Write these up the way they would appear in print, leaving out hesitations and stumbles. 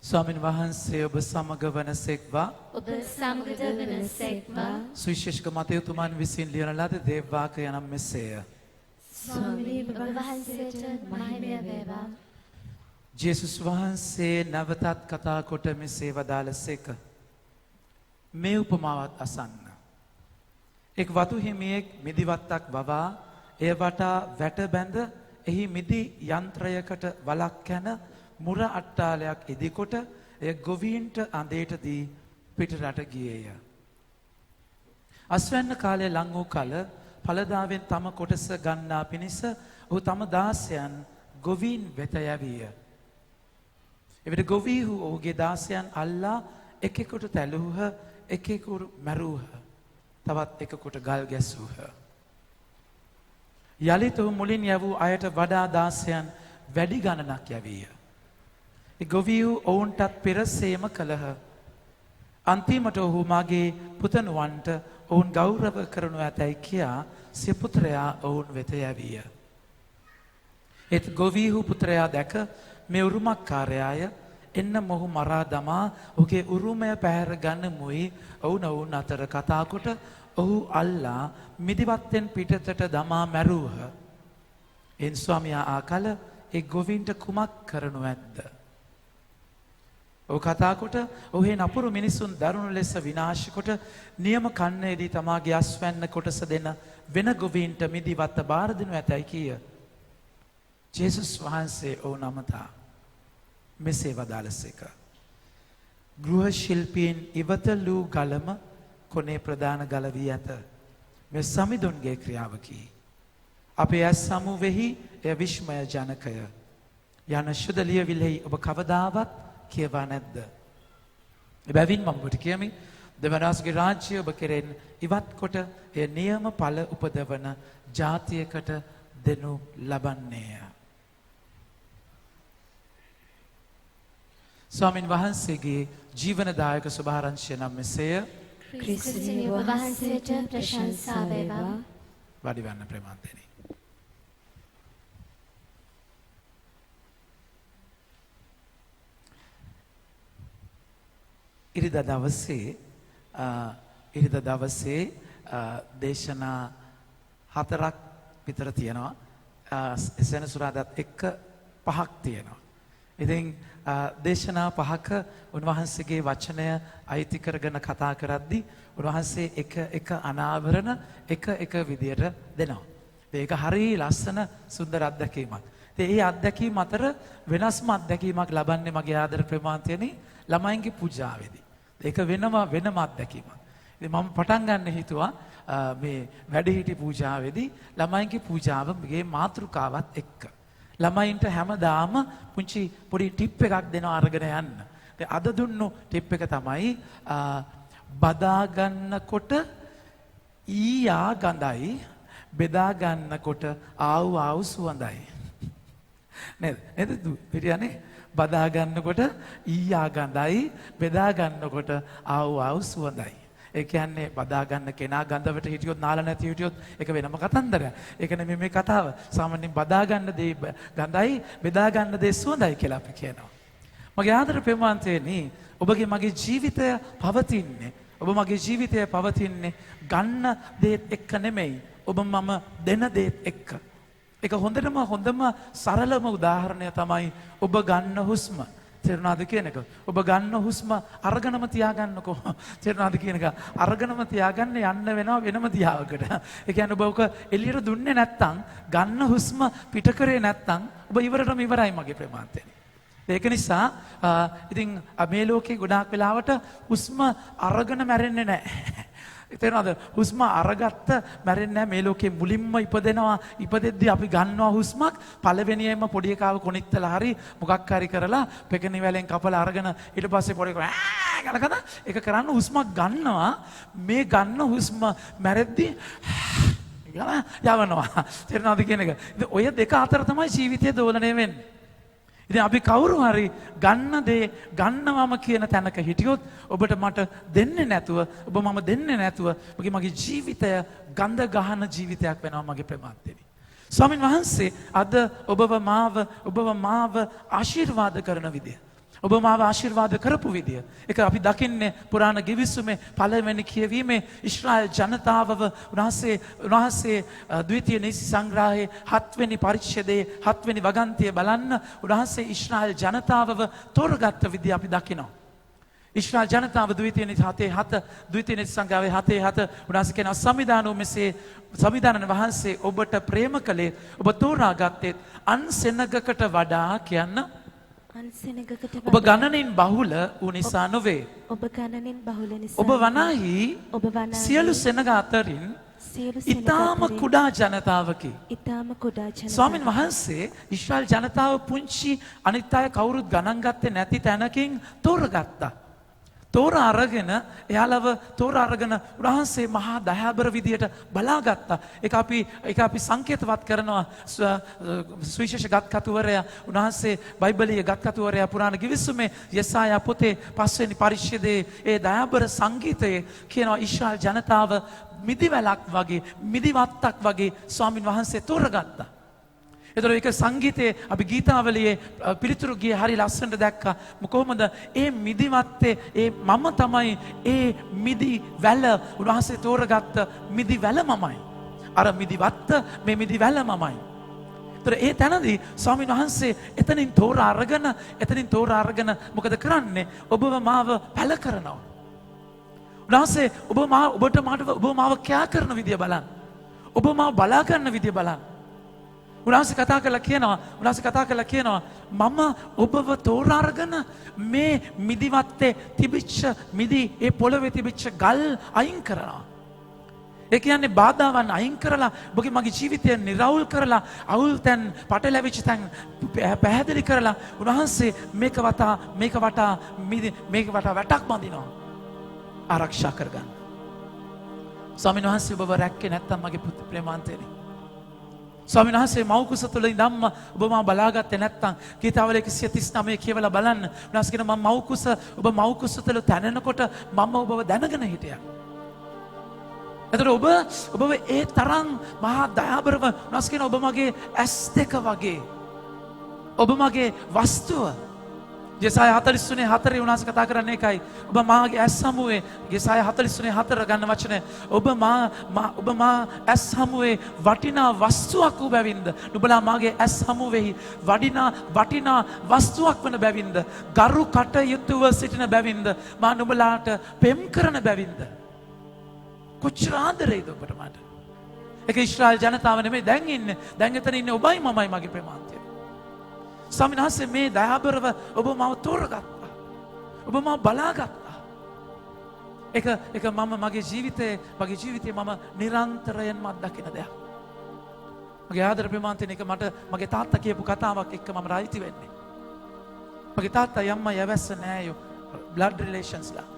ස්වාමින් වහන්සේ ඔබ සමග වනසෙක්වා ඔබ සමග වනසෙක්වා සුවිශේෂක මතයුතුමන් විසින් ලියන ලද දේවවාක්‍ය යනම් මෙසේය. ස්වාමීන් වහන්සේට මහිමය වේවා. ජේසුස් වහන්සේ නැවතත් කතා කොට මෙසේ වදාළසේක. මේ උපමාවත් අසන්න. එක් වතු හිමියෙක් මිදිවත්තක් වවා එය වටා වැට බැඳ එහි මිදි යන්ත්‍රයකට වලක් කැන මුර අට්ටාලයක් ඉදිකොට එය ගොවීන්ට අඳේට දී පිටරට ගියේය. අස්වැන්න කාලය ලං වූ කල ඵලදාවෙන් තම කොටස ගන්නා පිණිස ඔහු තම දාසයන් ගොවීන් වෙත යැවීය. එවිට ගොවීහු ඔහුගේ දාසයන් අල්ලා එකෙකුට තැළුහ, එකෙකුට මැරුහ, තවත් එකෙකුට ගල් ගැසූහ. යලිත් ඔහු මුලින් යැවූ අයට වඩා දාසයන් වැඩි ගණනක් යැවීය. ඒ ගොවීහු ඔවුන්ටත් පෙරසේම කළහ. අන්තිමට ඔහු මගේ පුතණුවන්ට ඔවුන් ගෞරව කරනු ඇතැයි කියා සිය පුත්‍රයා ඔවුන් වෙත යැවීය. ඒත් ගොවීහු පුත්‍රයා දැක මේ උරුමකාරයාය එන්න මොහු මරා දමා ඔහුගේ උරුමය පැහැර ගන්නමුයි ඔවුන් අතර කතා කොට ඔහු අල්ලා මිදිවත්තෙන් පිටතට දමා මැරූහ. එන් ස්වාමියා ආකල ඒ ගොවීන්ට කුමක් කරනු ඇද්ද? ඔහු කතා කොට ඔහේ නපුරු මිනිසුන් දරුණු ලෙස විනාශ කොට නියම කන්නේදී තමාගේ අස්වැන්න කොටස දෙන වෙන ගොවීන්ට මිදිවත්ත බාර දෙනු ඇතැයි කීය. ජේසුස් වහන්සේ ඔවුන් අමතා මෙසේ වදාළසේක. ගෘහ ශිල්පීන් ඉවතලූ ගලම කොනේ ප්‍රධාන ගල වී ඇත. මේ සමිඳුන්ගේ ක්‍රියාවකි. අපේ ඇස් සමුවෙහි එය විශ්මය ජනකය. යන ශුද්ධ ලියවිලෙහි ඔබ කවදාවත් කියවා නැද්ද? එබැවින් මම ඔබට කියමි, දෙවනාස්ගේ රාජ්‍යය ඔබ කෙරෙන් ඉවත් කොට එය නියම ඵල උපදවන ජාතියකට දෙනු ලබන්නේය. ස්වාමින් වහන්සේගේ ජීවනදායක සුභාරංශය නම් මෙසේය. ක්‍රිස්තුස් වහන්සේට ප්‍රශංසා වේවා. වාඩි වෙන්න ප්‍රේමාන්තනි. ඉරිදා දවසේ දේශනා 4ක් විතර තියෙනවා. සෙනසුරාදාත් එක්ක 5ක් තියෙනවා. ඉතින් දේශනා 5ක උන්වහන්සේගේ වචනය අයිති කරගෙන කතා කරද්දී උන්වහන්සේ එක අනාවරණ එක විදියට දෙනවා. ඒක හරිය ලස්සන සුන්දර අත්දැකීමක්. ඒ අත්දැකීම් අතර වෙනස්ම අත්දැකීමක් ලබන්නේ මගේ ආදර ප්‍රේමාන්තයනි ළමයින්ගේ පූජාවේදී. ඒක වෙනම අත්දැකීමක්. ඉතින් මම පටන් ගන්න හිතුවා මේ වැඩිහිටි පූජාවේදී ළමයින්ගේ පූජාවගේ මාතෘකාවත් එක්ක. ළමයින්ට හැමදාම පුංචි පොඩි ටිප් එකක් දෙනවා අරගෙන යන්න. අද දුන්නු ටිප් එක තමයි බදා ගන්නකොට ඊයා ගඳයි බෙදා ගන්නකොට ආව් සුවඳයි. නේද? පිටියනේ බදා ගන්නකොට ඊයා ගඳයි බෙදා ගන්නකොට ආව් සුවඳයි. ඒ කියන්නේ බදා ගන්න කෙනා ගඳවට හිටියොත් නාල නැති හිටියොත් ඒක වෙනම කතන්දරයක්. ඒක නෙමෙයි මේ කතාව. සාමාන්‍යයෙන් බදා ගන්න දේ ගඳයි බෙදා ගන්න දේ සුවඳයි කියලා අපි කියනවා. මගේ ආදර ප්‍රේමාන්තයනි ඔබගේ මගේ ජීවිතය පවතින්නේ ඔබ මගේ ජීවිතය පවතින්නේ ගන්න දේත් එක්ක නෙමෙයි. ඔබ මම දෙන දේත් එක්ක. ඒක හොඳම සරලම උදාහරණය තමයි ඔබ ගන්න හුස්ම. තේරුණාද කියන එක? ඔබ ගන්න හුස්ම අරගෙනම තියාගන්නකෝ. තේරුණාද කියන එක? අරගෙනම තියාගන්න යන්න වෙනවා වෙනම තියාවකට. ඒ කියන්නේ ඔබ ඔක එළියට දුන්නේ නැත්තම් ගන්න හුස්ම පිට කරේ නැත්තම් ඔබ ඉවරටම ඉවරයි මගේ ප්‍රේමාන්තයනි. ඒක නිසා ඉතින් මේ ලෝකේ ගොඩාක් වෙලාවට හුස්ම අරගෙන මැරෙන්නේ නැහැ. තේරෙනවද? හුස්ම අරගත්ත මැරෙන්නේ නැහැ. මේ ලෝකේ මුලින්ම ඉපදෙනවා. ඉපදෙද්දී අපි ගන්නවා හුස්මක්. පළවෙනියෙන්ම පොඩි එකාව කොනිත්තලා හරි මොකක් හරි කරලා පෙකණි වැලෙන් කපලා අරගෙන ඊට පස්සේ පොඩි ගලකන ඒක කරන්න හුස්මක් ගන්නවා. මේ ගන්න හුස්ම මැරෙද්දී යවනවා. තේරෙනවද කියන එක? ඉතින් ඔය දෙක අතර තමයි ජීවිතය දෝලණය වෙන්නේ. ඉතින් අපි කවුරු හරි ගන්න දේ ගන්නවම කියන තැනක හිටියොත් ඔබට මට දෙන්නේ නැතුව ඔබ මම දෙන්නේ නැතුව මගේ ජීවිතය ගඳ ගහන ජීවිතයක් වෙනවා මගේ ප්‍රේමාන්තයනි. ස්වාමින් වහන්සේ අද ඔබව මාව ආශිර්වාද කරන විදිය ඔබ මාව ආශිර්වාද කරපු විදිය. ඒක අපි දකින්නේ පුරාණ ගිවිසුමේ පළවෙනි කියවීමේ ඊශ්‍රායල් ජනතාවව උන්වහන්සේ ද්විතීය නීති සංග්‍රහයේ 7 වෙනි පරිච්ඡේදයේ 7 වෙනි වගන්තිය බලන්න උන්වහන්සේ ඊශ්‍රායල් ජනතාවව තෝරගත්ත විදිය අපි දකිනවා. ඊශ්‍රායල් ජනතාව ද්විතීය නීති 7:7 ද්විතීය නීති සංග්‍රහයේ 7:7 උන්වහන්සේ කියනවා සම්විධානෝ මෙසේ සම්විධානන වහන්සේ ඔබට ප්‍රේම කළේ ඔබ තෝරාගත්තේ අන් සෙනගකට වඩා කියන්න ඔබ ගණනින් බහුල වූ නිසා නොවේ. ඔබ ගණනින් බහුල නිසා ඔබ වනාහි සියලු සෙනග අතරින් ඉතාම කුඩා ජනතාවකි. ඊටාම කුඩා ජනතාව. ස්වාමීන් වහන්සේ ඊශ්‍රායල් ජනතාව පුංචි අනිත් අය කවුරුත් ගණන් ගත්තේ නැති තැනකින් තෝරගත්තා. තෝරා අරගෙන එයාලව තෝරා අරගෙන උන්වහන්සේ මහා දයාබර විදියට බලාගත්තා. ඒක අපි සංකේතවත් කරනවා සුවිශේෂ ගත්කතුවරයා උන්වහන්සේ බයිබලීය ගත්කතුවරයා පුරාණ ගිවිසුමේ යෙසායා පොතේ 5 වෙනි පරිච්ඡේදයේ ඒ දයාබර සංගීතයේ කියනවා ඊශ්‍රායල් ජනතාව මිදිවැලක් වගේ මිදිවත්තක් වගේ ස්වාමින් වහන්සේ තෝරගත්තා. එතකොට ඒක සංගීතයේ අපි ගීතාවලියේ පිළිතුරු ගියේ හරි ලස්සනට දැක්කා. කොහොමද ඒ මිදිවත්තේ ඒ මම තමයි ඒ මිදි වැල උන්වහන්සේ තෝරගත්ත මිදි වැල මමයි. අර මිදිවත්ත මේ මිදි වැල මමයි. එතකොට ඒ තැනදී ස්වාමීන් වහන්සේ එතනින් තෝරා අරගෙන මොකද කරන්නේ? ඔබව මාව පැල කරනවා. උන්වහන්සේ ඔබ මාව කෑ කරන විදිය බලන්න. ඔබ මාව බලා ගන්න විදිය බලන්න. උන්වහන්සේ කතා කළා කියනවා මම ඔබව තෝරා අරගෙන මේ මිදිවත්තේ තිබිච්ච මිදි ඒ පොළවේ තිබිච්ච ගල් අයින් කරනවා. ඒ කියන්නේ බාධාවන් අයින් කරලා ඔබගේ මගේ ජීවිතය නිරවුල් කරලා අවුල් තැන් පටලැවිච්ච තැන් පැහැදිලි කරලා උන්වහන්සේ මේක වටා වැටක් බඳිනවා. ආරක්ෂා කරගන්න. ස්වාමීන් වහන්සේ ඔබව රැක්කේ නැත්තම් මගේ පුත් ප්‍රේමාන්තේනේ. ස්වාමීන් වහන්සේ මව්කුස තුළ ඉඳන්ම ඔබ මාව බලාගත්තේ නැත්තම් ගීතාවලිය 139 කියවලා බලන්න. උන්වහන්සේ කියන මම ඔබ මව්කුස තුළ තැනෙනකොට මම ඔබව දැනගෙන හිටියා. එතකොට ඔබව ඒ තරම් මහා දයාබරව උන්වහන්සේ කියන ඔබ මගේ S2 වගේ. ඔබ මගේ වස්තුව. යෙසායා 43:4 උන්වහන්සේ කතා කරන්නේ ඒකයි. ඔබ මාගේ ඇස් හමුවේ යෙසායා 43:4 ගන්න වචනේ ඔබ මා ඇස් හමුවේ වටිනා වස්තුවක් වූ බැවින්ද නුඹලා මාගේ ඇස් හමුවේහි වටිනා වස්තුවක් වන බැවින්ද ගරු කටයුතුව සිටින බැවින්ද මා නුඹලාට පෙම් කරන බැවින්ද කොච්චර ආදරේද ඔබට මට. ඒක ඊශ්‍රායල් ජනතාව නෙමෙයි දැන් එතන ඉන්නේ ඔබයි මමයි මගේ ප්‍රේමාන්තය. ස්වාමීන් වහන්සේ මේ දයාබරව ඔබ මාව තෝරගත්තා. ඔබ මාව බලාගත්තා. ඒක මගේ ජීවිතේ මම නිරන්තරයෙන්ම අත්දකින දෙයක්. මගේ ආදර ප්‍රේමාන්තෙන එක මට මගේ තාත්තා කියපු කතාවක් එක්ක මම රායිති වෙන්නේ. මගේ තාත්තා යම්මා යවැස්ස නෑයෝ බ්ලඩ් රිලේෂන්ස් ලා.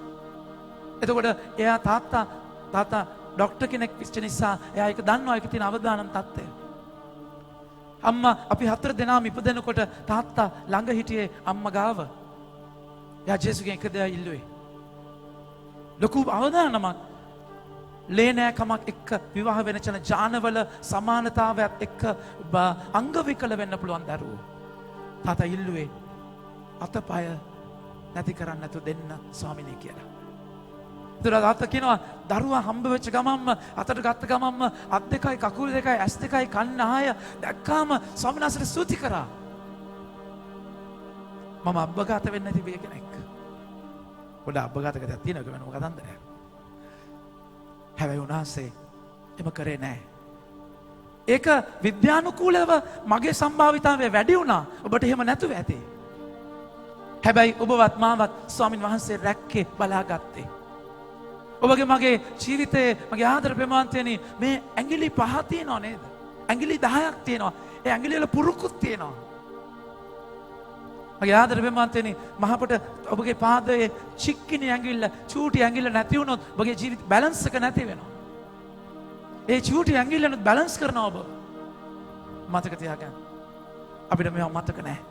එතකොට එයා තාත්තා ඩොක්ටර් කෙනෙක් විශ්ච නිසා එයා ඒක දන්නවා ඒක තියෙන අවදානම් තත්ත්වය. අම්මා අපි 4 දෙනාම ඉපදෙනකොට තාත්තා ළඟ හිටියේ අම්මා ගාව. එයා ජේසුගෙන් එක දෙයක් ඉල්ලුවේ. ලොකු අවදානමක් ලේනෑකමක් එක්ක විවාහ වෙන චන ජානවල සමානතාවයත් එක්ක අංග විකල වෙන්න පුළුවන් දරුවෝ. තාත්තා ඉල්ලුවේ අතපය නැති කරන්න නැතු දෙන්න ස්වාමිනේ කියලා. තාත්තා කියනවා දරුවා හම්බ වෙච්ච ගමන්ම අතට ගත්ත ගමන්ම අත් දෙකයි කකුල් දෙකයි ඇස් දෙකයි කන් නහය දැක්කාම ස්වාමීන් වහන්සේට ස්තුති කරා. මම අබ්බගත වෙන්නේ නැති බිය කෙනෙක්. පොඩ අබ්බගත කතාවක් තියෙනවා වෙනම කතන්දරයක්. හැබැයි උන්වහන්සේ එම කරේ නැහැ. ඒක විද්‍යානුකූලව මගේ සම්භාවිතාවය වැඩි වුණා. ඔබට එහෙම නැතුව ඇති. හැබැයි ඔබවත් මාවත් ස්වාමීන් වහන්සේ රැක්කේ බලාගත්තේ. ඔබගේ මගේ ජීවිතයේ මගේ ආදර ප්‍රේමාන්තයනි මේ ඇඟිලි 5 තියෙනවා නේද? ඇඟිලි 10ක් තියෙනවා. ඒ ඇඟිලි වල පුරුකුත් තියෙනවා. මගේ ආදර ප්‍රේමාන්තයනි මහපට ඔබගේ පාදයේ චික්කිනි ඇඟිල්ල චූටි ඇඟිල්ල නැති වුණොත් ඔබගේ ජීවිත බැලන්ස් එක නැති වෙනවා. ඒ චූටි ඇඟිල්ලනොත් බැලන්ස් කරනවා ඔබ. මතක තියාගන්න. අපිට මේව මතක නැහැ.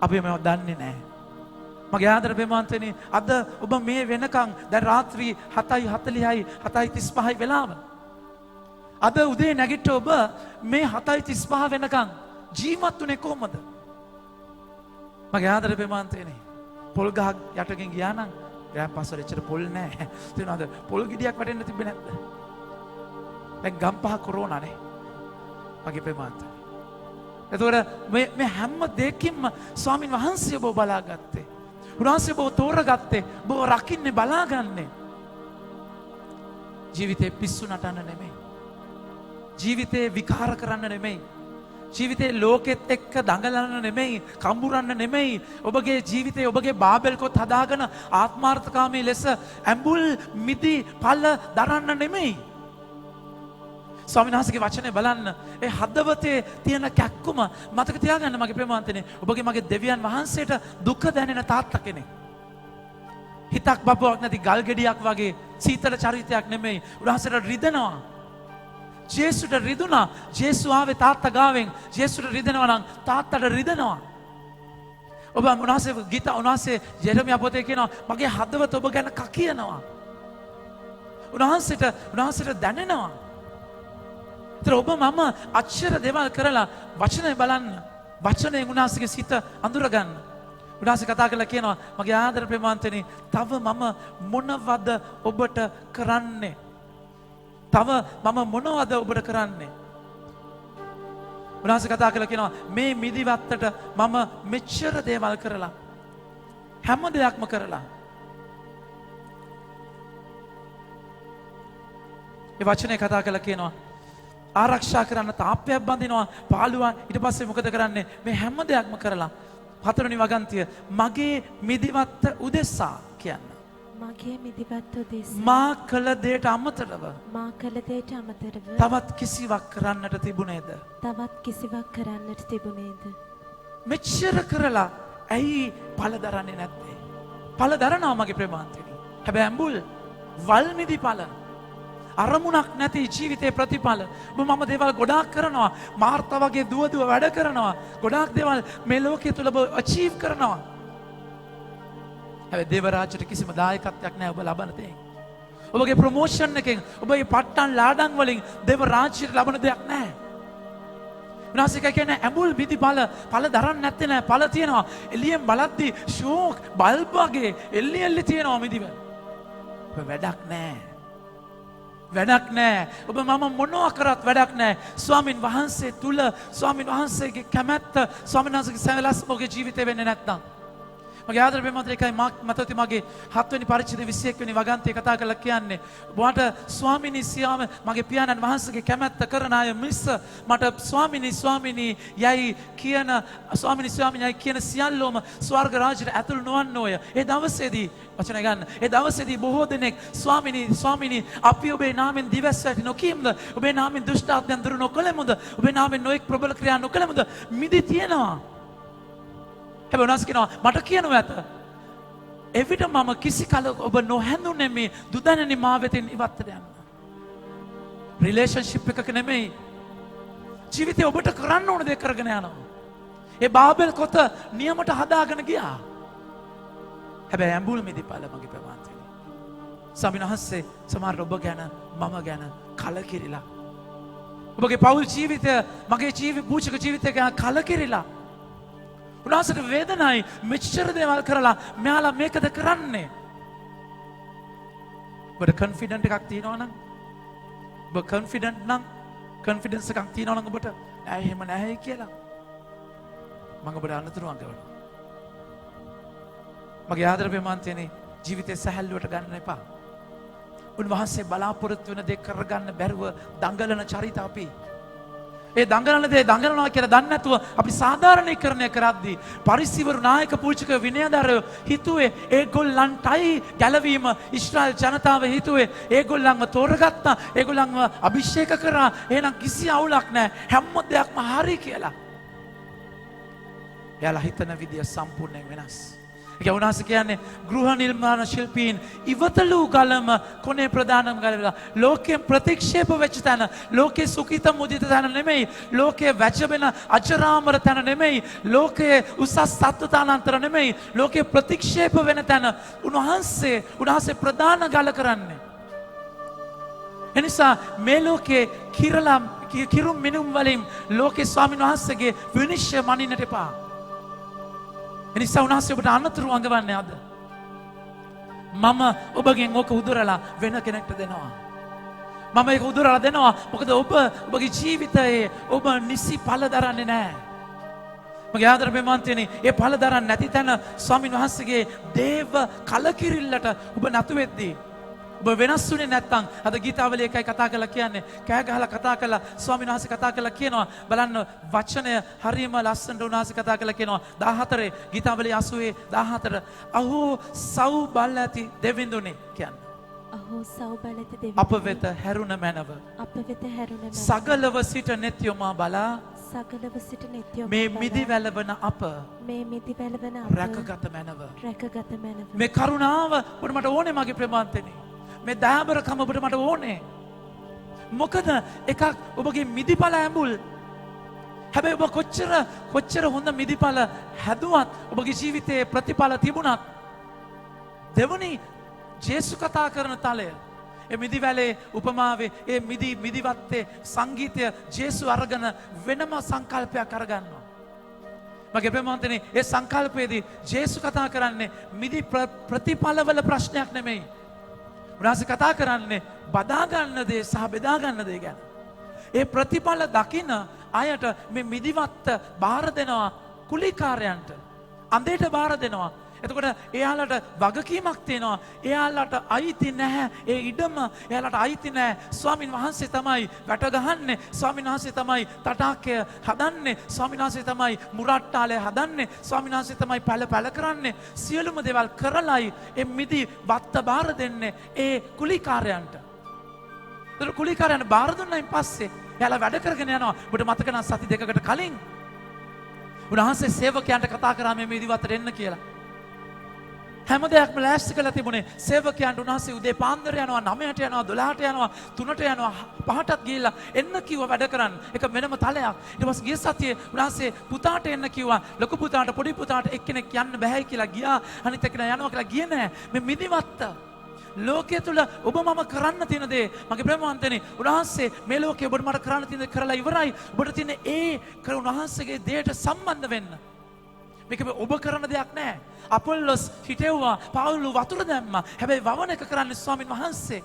අපි මේව දන්නේ නැහැ. මගේ ආදර ප්‍රේමාන්තයනි අද ඔබ මේ වෙනකන් දැන් රාත්‍රී 7:40යි 7:35යි වෙලාව. අද උදේ නැගිට ඔබ මේ 7:35 වෙනකන් ජීවත් වුණේ කොහොමද? මගේ ආදර ප්‍රේමාන්තයනි පොල් ගහක් යටකින් ගියා නම් ගෑම් පස්සට එච්චර පොල් නැහැ. තේරෙනවද? පොල් ගෙඩියක් වැටෙන්න තිබ්බේ නැද්ද? දැන් ගම් පහ කොරෝනානේ. මගේ ප්‍රමාන්ත. එතකොට මේ හැම දෙයකින්ම ස්වාමින් වහන්සේ ඔබ බලාගත්තේ. උන්වහන්සේ ඔබ තෝරගත්තේ. ඔබ රකින්නේ බලාගන්නේ. ජීවිතේ පිස්සු නටන්න නෙමෙයි. ජීවිතේ විකාර කරන්න නෙමෙයි. ජීවිතේ ලෝකෙත් එක්ක දඟලන්න නෙමෙයි, කම්බුරන්න නෙමෙයි. ඔබගේ ජීවිතේ ඔබගේ බාබෙල් කොත් හදාගෙන ආත්මාර්ථකාමී ලෙස ඇඹුල් මිදි පල්ල දරන්න නෙමෙයි. ස්වාමීන් වහන්සේගේ වචනේ බලන්න. ඒ හදවතේ තියෙන කැක්කුම මතක තියාගන්න මගේ ප්‍රේමාන්තනේ. ඔබගේ මගේ දෙවියන් වහන්සේට දුක දැනෙන තාත්තා කෙනෙක්. හිතක් බබුවක් නැති ගල් ගෙඩියක් වගේ සීතල චරිතයක් නෙමෙයි. උන්වහන්සේට රිදෙනවා. ජේසුට රිදුනා. ජේසු ආවේ තාත්තා ගාවෙන්. ජේසුට රිදෙනවා නම් තාත්තට රිදෙනවා. ඔබ උන්වහන්සේ ගීත උන්වහන්සේ ජෙරමියා පොතේ කියනවා මගේ හදවත ඔබ ගැන කකියනවා. උන්වහන්සේට දැනෙනවා. ඒතර ඔබ මම අච්චර දේවල් කරලා වචනේ බලන්න. වචනේ උන්වහන්සේගේ සිත අඳුරගන්න. උන්වහන්සේ කතා කරලා කියනවා මගේ ආදර ප්‍රේමාන්තනි තව මම මොනවද ඔබට කරන්නේ? තව මම මොනවද ඔබට කරන්නේ? උන්වහන්සේ කතා කරලා කියනවා මේ මිදිවත්තට මම මෙච්චර දේවල් කරලා හැම දෙයක්ම කරලා. ඒ වචනේ කතා කරලා කියනවා ආරක්ෂා කරන්න තාප්පයක් බඳිනවා පාළුවා ඊට පස්සේ මොකද කරන්නේ? මේ හැම දෙයක්ම කරලා හතරවෙනි වගන්තිය මගේ මිදිවත්ත උදෙසා කියන්න. මගේ මිදිවත්ත උදෙසා මා කළ දෙයට අමතරව මා කළ දෙයට අමතරව තවත් කිසිවක් කරන්නට තිබුණේද? තවත් කිසිවක් කරන්නට තිබුණේද? මෙච්චර කරලා ඇයි පළ දරන්නේ නැත්තේ? පළ දරනවා මගේ ප්‍රේමාන්තනි. හැබැයි ඇඹුල් වල් මිදි පළ අරමුණක් නැති ජීවිතේ ප්‍රතිඵල. මම දේවල් ගොඩාක් කරනවා. මාර්තා වගේ දුව වැඩ කරනවා. ගොඩාක් දේවල් මේ ලෝකයේ තුල ඔබ අචීව් කරනවා. හැබැයි දේව රාජ්‍යයට කිසිම දායකත්වයක් නැහැ ඔබ ලබන දෙයක්. ඔබගේ ප්‍රොමෝෂන් එකෙන් ඔබගේ පට්ටන් ලාඩම් වලින් දේව රාජ්‍යයට ලබන දෙයක් නැහැ. උනාසික කියන්නේ ඇඹුල් මිදි පළ දරන්න නැත්තේ නෑ. පළ තියෙනවා. එළියෙන් බලද්දි ෂෝක් බල්බ් වගේ එල්ලි තියෙනවා මිදිව. ඔබ වැඩක් නැහැ. වැඩක් නෑ. ඔබ මම මොනවා කරත් වැඩක් නෑ. ස්වාමින් වහන්සේ තුල ස්වාමින් වහන්සේගේ කැමැත්ත ස්වාමින් වහන්සේගේ සැලැස්ම ඔබගේ ජීවිතේ වෙන්නේ නැත්නම් මගේ ආදර ප්‍රේමවන්ත එකයි මතති මගේ 7 වෙනි පරිච්ඡේදයේ 21 වෙනි වගන්තිය කතා කරලා කියන්නේ ඔබට ස්වාමිනී සියාම මගේ පියාණන් වහන්සේගේ කැමැත්ත කරන අය මිස මට ස්වාමිනී යයි කියන ස්වාමිනී යයි කියන සියල්ලෝම ස්වර්ග රාජ්‍යයට ඇතුළු නොවන්නෝය. ඒ දවසේදී වචන ගන්න. ඒ දවසේදී බොහෝ දෙනෙක් ස්වාමිනී අපි ඔබේ නාමෙන් දිවස් වැටි නොකීම්ද? ඔබේ නාමෙන් දුෂ්ට ආත්මයන් දුරු නොකළෙමුද? ඔබේ නාමෙන් නොඑක් ප්‍රබල ක්‍රියා නොකළෙමුද? මිදි තියෙනවා. හැබැයි උනාස් කියනවා මට කියනවා ඇත. එවිට මම කිසි කලක ඔබ නොහැඳුනේ මේ දුදැනනි මා වෙතින් ඉවත්ට යන්න. රිලේෂන්ෂිප් එකක නෙමෙයි. ජීවිතේ ඔබට කරන්න ඕන දේ කරගෙන යනවා. ඒ බාබෙල් කොත නියමට හදාගෙන ගියා. හැබැයි ඇඹුල් මිදිපළ මගේ ප්‍රමාන්තේ. ස්වාමීන් වහන්සේ සමහර ඔබ ගැන මම ගැන කලකිරිලා. ඔබගේ පෞල් ජීවිතය මගේ පූජක ජීවිතය ගැන කලකිරිලා. උන්වහන්සේට වේදනයි මෙච්චර දේවල් කරලා මෙයාලා මේකද කරන්නේ. ඔබට කොන්ෆිඩන්ට් එකක් තියෙනවා නම් ඔබ කොන්ෆිඩන්ට් නම් කොන්ෆිඩන්ස් එකක් තියෙනවා නම් ඔබට නෑ එහෙම නැහැ කියලා මම ඔබට අනතුරුවක් දෙනවා. මගේ ආදර ප්‍රේමාන්තයනේ ජීවිතේ සැහැල්ලුවට ගන්න එපා. උන්වහන්සේ බලාපොරොත්තු වෙන දේ කරගන්න බැරුව දඟලන චරිත අපි. ඒ දඟලන දේ දඟලනවා කියලා දන්නේ නැතුව අපි සාධාරණීකරණය කරද්දී පරිසිවරු නායක පූජක විනයදරයෝ හිතුවේ ඒගොල්ලන්ටයි ගැලවීම ඊශ්‍රායල් ජනතාව හිතුවේ ඒගොල්ලන්ව තෝරගත්තා ඒගොල්ලන්ව අභිෂේක කරා එහෙනම් කිසි අවුලක් නැහැ හැම දෙයක්ම හරි කියලා. එයාලා හිතන විදිය සම්පූර්ණයෙන් වෙනස්. ඒක උන්වහන්සේ කියන්නේ ගෘහ නිර්මාණ ශිල්පීන් ඉවතලු ගලම කොනේ ප්‍රධානම ගලවලා ලෝකයෙන් ප්‍රතික්ෂේප වෙච්ච තැන ලෝකේ සුඛිත මුදිත තැන නෙමෙයි ලෝකයේ වැජබෙන අජරාමර තැන නෙමෙයි ලෝකයේ උසස් සත්ත්වතානන්තර නෙමෙයි ලෝකයේ ප්‍රතික්ෂේප වෙන තැන උන්වහන්සේ ප්‍රධාන ගල කරන්නේ. එනිසා මේ ලෝකේ කිරුම් මිනුම් වලින් ලෝකේ ස්වාමීන් වහන්සේගේ විනිශ්චය මනින්නට එපා. එනිසා උන්වහන්සේ ඔබට අනතුරු අඟවන්නේ අද. මම ඔබගෙන් ඕක උදුරලා වෙන කෙනෙක්ට දෙනවා. මම ඒක උදුරලා දෙනවා. මොකද ඔබගේ ජීවිතයේ ඔබ නිසි ඵල දරන්නේ නැහැ. මගේ ආදර ප්‍රේමවන්තයනි, ඒ ඵල දරන්නේ නැති තැන ස්වාමින් වහන්සේගේ දේව කලකිරිල්ලට ඔබ නතු වෙද්දී ඔබ වෙනස් වුණේ නැත්නම් අද ගීතාවලිය එකයි කතා කරලා කියන්නේ, කෑ ගහලා කතා කරලා ස්වාමීන් වහන්සේ කතා කරලා කියනවා, බලන්න වචනය හරියම ලස්සනට උන්වහන්සේ කතා කරලා කියනවා 14 ගීතාවලිය 80 14 අහෝ සව් බල ඇති දෙවිඳුනේ කියන්නේ. අහෝ සව් බල ඇති දෙවිඳුනේ අප වෙත හැරුණ මැනව. අප වෙත හැරුණ මැනව. සගලව සිට නෙත්‍යොමා බලා සගලව සිට නිත්‍යම මේ මිදි වැළවන අප මේ මිදි වැළවන අප රැකගත මැනව. රැකගත මැනව. මේ කරුණාව ඔබට මට ඕනේ මගේ ප්‍රේමවන්තනි. මේ දයාබරකම ඔබට මට ඕනේ. මොකද එකක් ඔබගේ මිදිපල ඇඹුල්. හැබැයි ඔබ කොච්චර හොඳ මිදිපල හැදුවත් ඔබගේ ජීවිතයේ ප්‍රතිඵල තිබුණත් දෙවනි ජේසු කතා කරන තලය ඒ මිදිවැලේ උපමාවේ ඒ මිදිවත්තේ සංගීතය ජේසු අරගෙන වෙනම සංකල්පයක් අරගන්නවා. මගේ ප්‍රේමවන්තනි, ඒ සංකල්පයේදී ජේසු කතා කරන්නේ මිදි ප්‍රතිඵලවල ප්‍රශ්නයක් නෙමෙයි. උන්වහන්සේ කතා කරන්නේ බදා ගන්න දේ සහ බෙදා ගන්න දේ ගැන. ඒ ප්‍රතිඵල දකින අයට මේ මිදිවත්ත බාර දෙනවා කුලිකාරයන්ට. අන්දේට බාර දෙනවා. එතකොට එයාලට වගකීමක් තියෙනවා. එයාලට අයිති නැහැ ඒ ඉඩම. එයාලට අයිති නැහැ. ස්වාමින් වහන්සේ තමයි වැට ගහන්නේ. ස්වාමින් වහන්සේ තමයි තටාකය හදන්නේ. ස්වාමින් වහන්සේ තමයි මුරට්ටාලය හදන්නේ. ස්වාමින් වහන්සේ තමයි පැල කරන්නේ. සියලුම දේවල් කරලයි මේ මිදි වත්ත බාර දෙන්නේ ඒ කුලිකාරයන්ට. ඒතර කුලිකාරයන්ට බාර දුන්නායින් පස්සේ එයාලා වැඩ කරගෙන යනවා. ඔබට මතක නම් සති දෙකකට කලින් උන්වහන්සේ සේවකයන්ට කතා කරා මේ මිදි වත්තට එන්න කියලා. හැම දෙයක්ම ලෑස්ති කරලා තිබුණේ සේවකයන්ට. උන්වහන්සේ උදේ පාන්දර යනවා, 9ට යනවා, 12ට යනවා, 3ට යනවා, 5ටත් ගිහිල්ලා එන්න කිව්වා වැඩ කරන්න. ඒක වෙනම තලයක්. ඊට පස්සේ ගිය සතියේ උන්වහන්සේ පුතාට එන්න කිව්වා. ලොකු පුතාට පොඩි පුතාට එක්කෙනෙක් යන්න බෑයි කියලා ගියා. අනිත් එක්කෙනා යනවා කියලා ගියේ නෑ. මේ මිදිවත්ත ලෝකයේ තුල ඔබ මම කරන්න තියෙන දේ මගේ ප්‍රේමවන්තනි, උන්වහන්සේ මේ ලෝකයේ ඔබට මට කරන්න තියෙන දේ කරලා ඉවරයි. ඔබට තියෙන ඒ උන්වහන්සේගේ දේට සම්බන්ධ වෙන්න. මේක ඔබ කරන දෙයක් නෑ. අපොල්ලොස් හිටෙව්වා, පාවුලු වතුර දැම්මා. හැබැයි වවන එක කරන්නේ ස්වාමින් වහන්සේ.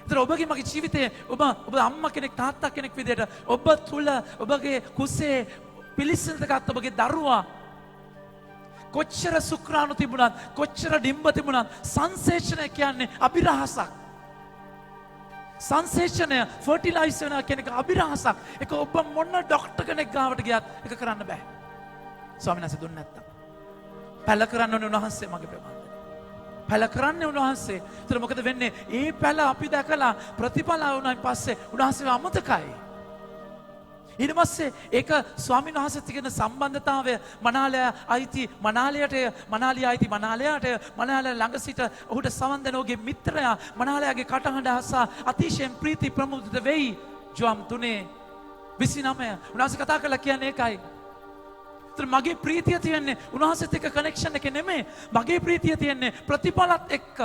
ඒතර ඔබගේ මගේ ජීවිතයේ ඔබ අම්මා කෙනෙක්, තාත්තා කෙනෙක් විදිහට ඔබ තුල ඔබගේ කුසේ පිළිස්සෙල්ද ගත්ත ඔබගේ දරුවා කොච්චර සුක්‍රාණු තිබුණත්, කොච්චර ඩිම්බ තිබුණත් සංසේචනය කියන්නේ අභිරහසක්. සංසේචනය ෆර්ටිලයිස් වෙන කෙනෙක් අභිරහසක්. ඒක ඔබ මොන ડોක්ටර් කෙනෙක් ගාවට ගියත් ඒක කරන්න බෑ. ස්වාමීන් වහන්සේ දුන්නේ නැත්තම්. පැල කරන්න ඕනේ උන්වහන්සේ මගේ ප්‍රමාණය. පැල කරන්නේ උන්වහන්සේ. ඒතර මොකද වෙන්නේ? ඒ පැල අපි දැකලා ප්‍රතිඵල වුණායින් පස්සේ උන්වහන්සේ අමතකයි. ඊට පස්සේ ඒක ස්වාමීන් වහන්සේත් කියන සම්බන්ධතාවය මනාලය අයිති මනාලයට, මනාලිය අයිති මනාලයට, මනාලය ළඟ සිට ඔහුට සවන් දෙන ඔහුගේ මිත්‍රයා මනාලයාගේ කටහඬ අසා අතිශයින් ප්‍රීති ප්‍රමුදිත වෙයි. ජොම් 3:29 උන්වහන්සේ කතා කරලා කියන්නේ ඒකයි. මගේ ප්‍රීතිය තියෙන්නේ උන්වහන්සේත් එක්ක කනෙක්ෂන් එකේ නෙමෙයි. මගේ ප්‍රීතිය තියෙන්නේ ප්‍රතිඵලත් එක්ක.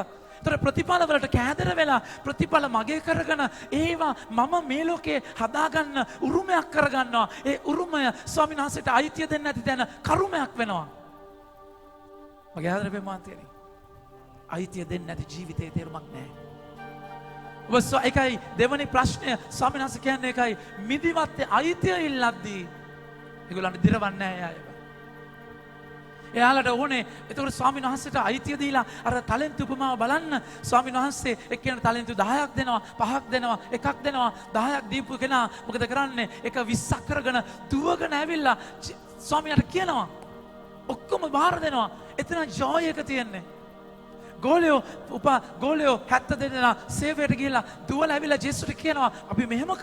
ඒතර ප්‍රතිඵල වලට කෑදර වෙලා ප්‍රතිඵල මගේ කරගෙන ඒවා මම මේ ලෝකේ හදාගන්න උරුමයක් කරගන්නවා. ඒ උරුමය ස්වාමීන් වහන්සේට අයිතිය දෙන්න නැති තැන කරුමයක් වෙනවා. මගේ ආදරේ මාන්තියනි. අයිතිය දෙන්න නැති ජීවිතේ තේරුමක් නැහැ. ඔබ ඒකයි දෙවනි ප්‍රශ්නය ස්වාමීන් වහන්සේ කියන්නේ ඒකයි. මිදිවත්තේ අයිතිය ඉල්ලද්දී ඒගොල්ලන්ට දිරවන්නේ නැහැ අය. එයාලට ඕනේ ඒතකොට ස්වාමීන් වහන්සේට අයිතිය දීලා අර ටැලන්ට් උපමාව බලන්න. ස්වාමීන් වහන්සේ එක්කෙනා ටැලන්ට් 10ක් දෙනවා, 5ක් දෙනවා, 1ක් දෙනවා. 10ක් දීපු කෙනා මොකද කරන්නේ? ඒක 20ක් කරගෙන දුවගෙන ඇවිල්ලා ස්වාමියාට කියනවා. ඔක්කොම බාර දෙනවා. එතන ජොයි එක තියෙන්නේ. ගෝලයෝ 72 දෙනා සේවයට ගිහිල්ලා දුවලා ඇවිල්ලා ජේසුට කියනවා අපි මෙහෙම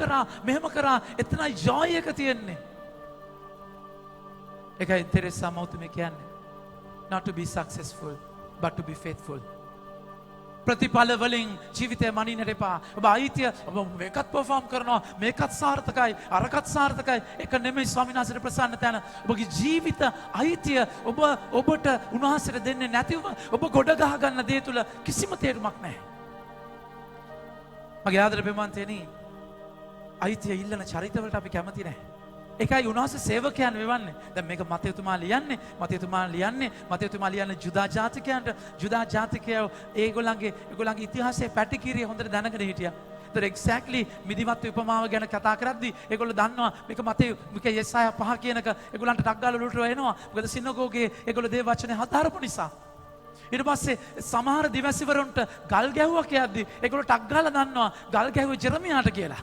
කරා. එතනයි ජොයි එක තියෙන්නේ. ඒකයි තෙරේසා මෞතුමිය කියන්නේ not to be successful but to be faithful. ප්‍රතිඵල වලින් ජීවිතය මනින්නට එපා. ඔබ අයිතිය ඔබ මේකත් පර්ෆෝම් කරනවා, මේකත් සාර්ථකයි, අරකත් සාර්ථකයි. ඒක නෙමෙයි ස්වාමීන් වහන්සේට ප්‍රසන්න තැන. ඔබගේ ජීවිත අයිතිය ඔබට උන්වහන්සේට දෙන්නේ නැතිව ඔබ ගොඩ ගහ ගන්න දේ තුල කිසිම තේරුමක් නැහැ. මගේ ආදර ප්‍රේමන්තයනි, අයිතිය ඉල්ලන චරිතවලට අපි කැමති නැහැ. ඒකයි උන්වහන්සේ සේවකයන් වෙවන්නේ. දැන් මේක මතයතුමා ලියන්නේ ජුදා ජාතිකයෝ ඒගොල්ලන්ගේ ඉතිහාසයේ පැටිකිරිය හොඳට දැනගෙන හිටියා. ඒතර එක්සැක්ට්ලි මිදිමත් උපමාව ගැන කතා කරද්දී ඒගොල්ලෝ දන්නවා මේක යෙසායා 5 කියනක ඒගොල්ලන්ට ටක් ගාලා උලුට එනවා. මොකද සිනගෝගේ ඒගොල්ලෝ දේව වචනේ හදාරපු නිසා. ඊට පස්සේ සමහර දිවසිවරුන්ට ගල් ගැහුවා කියද්දි ඒගොල්ලෝ ටක් ගාලා දන්නවා ගල් ගැහුවේ ජෙරමියාට කියලා.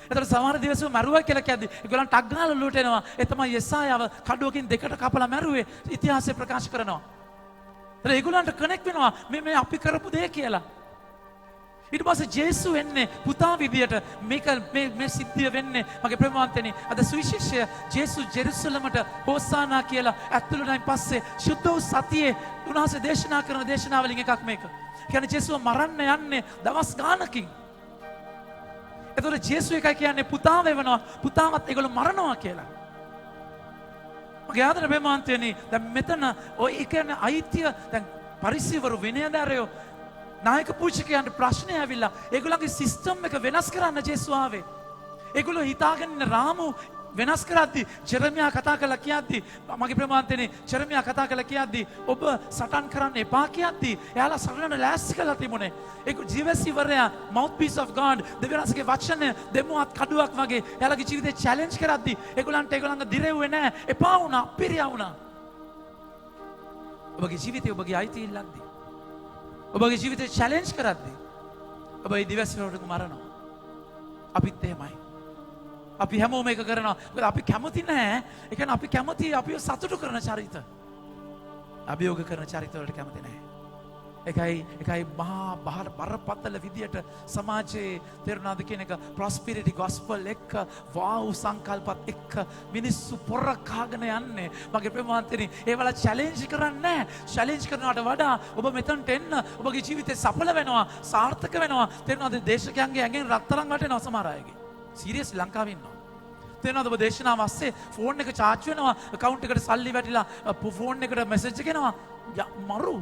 ඒතර සමහර දිවසිවරු මරුවා කියලා කියද්දි ඒගොල්ලන් ටක් ගාලා උලුට එනවා. ඒ තමයි යෙසායාව කඩුවකින් දෙකට කපලා මැරුවේ ඉතිහාසය ප්‍රකාශ කරනවා. ඒතර ඒගොල්ලන්ට කනෙක්ට් වෙනවා මේ අපි කරපු දේ කියලා. ඊට පස්සේ ජේසු එන්නේ පුතා විදියට මේ සිද්ධිය වෙන්නේ මගේ ප්‍රේමවන්තනි අද සුවිශේෂය ජේසු ජෙරුසලමට හෝසානා කියලා ඇතුළුනායින් පස්සේ සුද්ධ වූ සතියේ උන්වහන්සේ දේශනා කරන දේශනාවලින් එකක් මේක. කියන්නේ ජේසුව මරන්න යන්නේ දවස් ගානකින්. එතකොට ජේසු එකයි කියන්නේ පුතා වෙවනවා පුතාවත් ඒගොල්ලෝ මරනවා කියලා. මගේ ආදර ප්‍රේමවන්තනි දැන් මෙතන ඔය කියන්නේ අයිතිය දැන් පරිසීවරු විනයදාරයෝ නායක පූජකයන්ට ප්‍රශ්නය ඇවිල්ලා ඒගොල්ලන්ගේ සිස්ටම් එක වෙනස් කරන්න ජේසු ආවේ. ඒගොල්ලෝ හිතාගෙන ඉන්න රාමු වෙනස් කරද්දී ජෙරමියා කතා කරලා කියද්දී මගේ ප්‍රමාන්තනේ ජෙරමියා කතා කරලා කියද්දී ඔබ සටන් කරන්න එපා කියද්දී එයාලා සටනට ලෑස්ති කරලා තිබුණේ. ඒක ජීවසිවරයා mouth piece of God දෙවියන්ගේ වචන දෙමුවත් කඩුවක් වගේ එයාලගේ ජීවිතේ challenge කරද්දී ඒගොල්ලන්ගේ දිරෙව්වේ නැහැ. එපා වුණා, අපිරියා වුණා. ඔබගේ ජීවිතේ ඔබගේ අයිතිය ඉල්ලද්දී ඔබගේ ජීවිතේ චැලෙන්ජ් කරද්දී ඔබ ඒ දිවස්වලට මරනවා. අපිත් එහෙමයි. අපි හැමෝම මේක කරනවා. මොකද අපි කැමති නැහැ. ඒ කියන්නේ අපි කැමති අපිව සතුටු කරන චරිත. අභියෝග කරන චරිත වලට කැමති නැහැ. ඒකයි මහා බරපතල විදියට සමාජයේ තේරුණාද කියන එක ප්‍රොස්පෙරිටි ගොස්පල් එක්ක වාව් සංකල්පත් එක්ක මිනිස්සු පොර කාගෙන යන්නේ. මගේ ප්‍රේමවන්තනි ඒවල චැලෙන්ජ් කරන්නේ නැහැ. චැලෙන්ජ් කරනවට වඩා ඔබ මෙතනට එන්න ඔබගේ ජීවිතේ සඵල වෙනවා සාර්ථක වෙනවා. තේරුණාද දේශකයන්ගේ ඇඟෙන් රත්තරන් වැටෙනවා සමහර අයගේ. සීරියස් ලංකාවේ ඉන්නවා. තේරුණාද ඔබ දේශනාව ASCII ෆෝන් එක charge වෙනවා account එකට සල්ලි වැටිලා ෆෝන් එකට message එක එනවා මරු